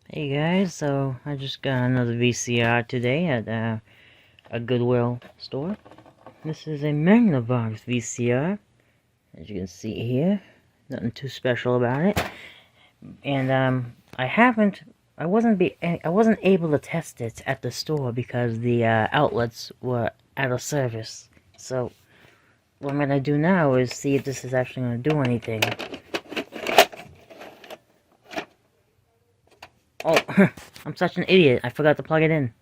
Hey guys, so I just got another VCR today at a Goodwill store. This is a Magnavox VCR, as you can see here. Nothing too special about it. And I wasn't able to test it at the store because the outlets were out of service. So what I'm gonna do now is see if this is actually gonna do anything. Oh, I'm such an idiot. I forgot to plug it in.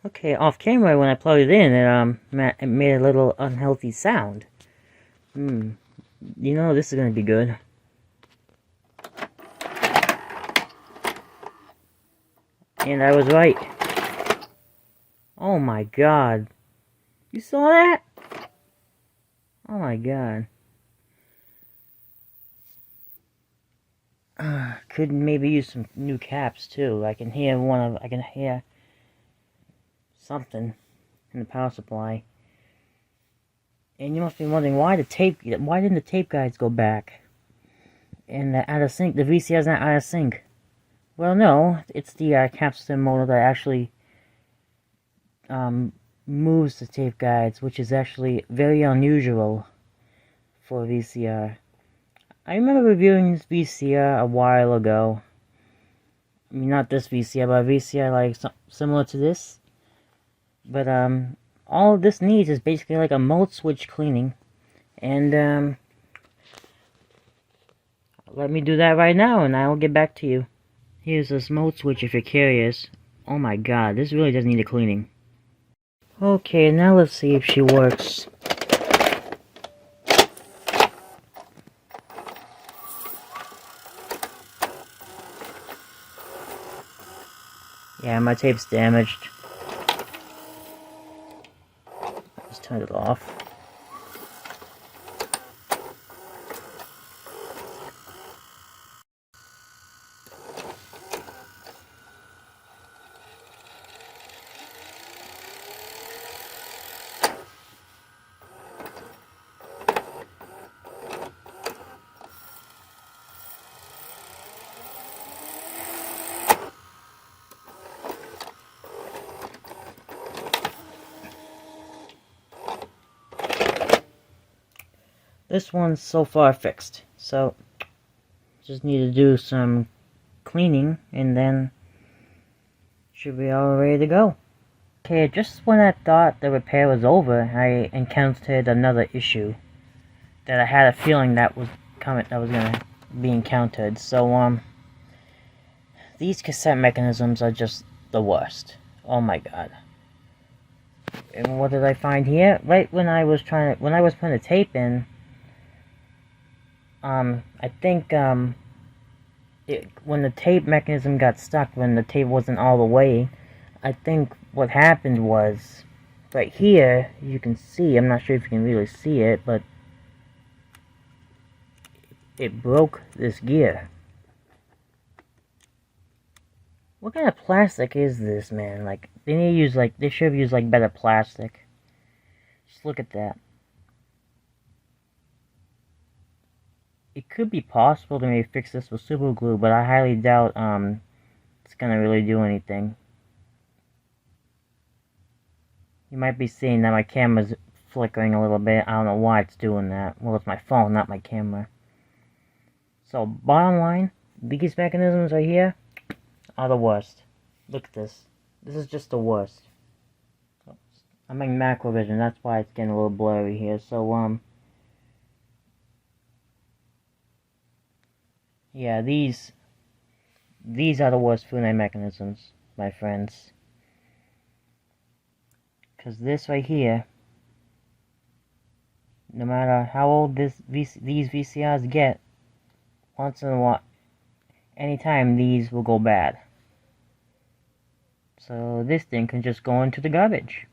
Okay, off camera when I plugged it in, it made a little unhealthy sound. You know this is gonna be good. And I was right. Oh my god. You saw that? Oh my god. Could maybe use some new caps too. I can hear something in the power supply. And you must be wondering why didn't the tape guides go back? And out of sync, the VCR's not out of sync. Well, no, it's the capstan motor that actually moves the tape guides, which is actually very unusual for a VCR. I remember reviewing this VCR a while ago. I mean, not this VCR, but a VCR like similar to this. But all this needs is basically like a mode switch cleaning, and let me do that right now, and I will get back to you. Here's this mode switch if you're curious. Oh my god, this really does need a cleaning. Okay, now let's see if she works. Yeah, my tape's damaged. Let's turn it off. This one's so far fixed, so just need to do some cleaning and then should be all ready to go. Okay, just when I thought the repair was over, I encountered another issue that I had a feeling that was gonna be encountered. So these cassette mechanisms are just the worst. Oh my god. And what did I find here? Right when I was putting the tape in, I think, when the tape mechanism got stuck, when the tape wasn't all the way, I think what happened was, right here, you can see, I'm not sure if you can really see it, but it broke this gear. What kind of plastic is this, man? Like, they should have used, like, better plastic. Just look at that. It could be possible to maybe fix this with super glue, but I highly doubt it's gonna really do anything. You might be seeing that my camera's flickering a little bit. I don't know why it's doing that. Well, it's my phone, not my camera. So, bottom line, these mechanisms right here are the worst. Look at this. This is just the worst. I'm in macro vision, that's why it's getting a little blurry here. So, yeah, these are the worst Funai mechanisms, my friends. Because this right here, no matter how old these VCRs get, once in a while, anytime these will go bad. So this thing can just go into the garbage.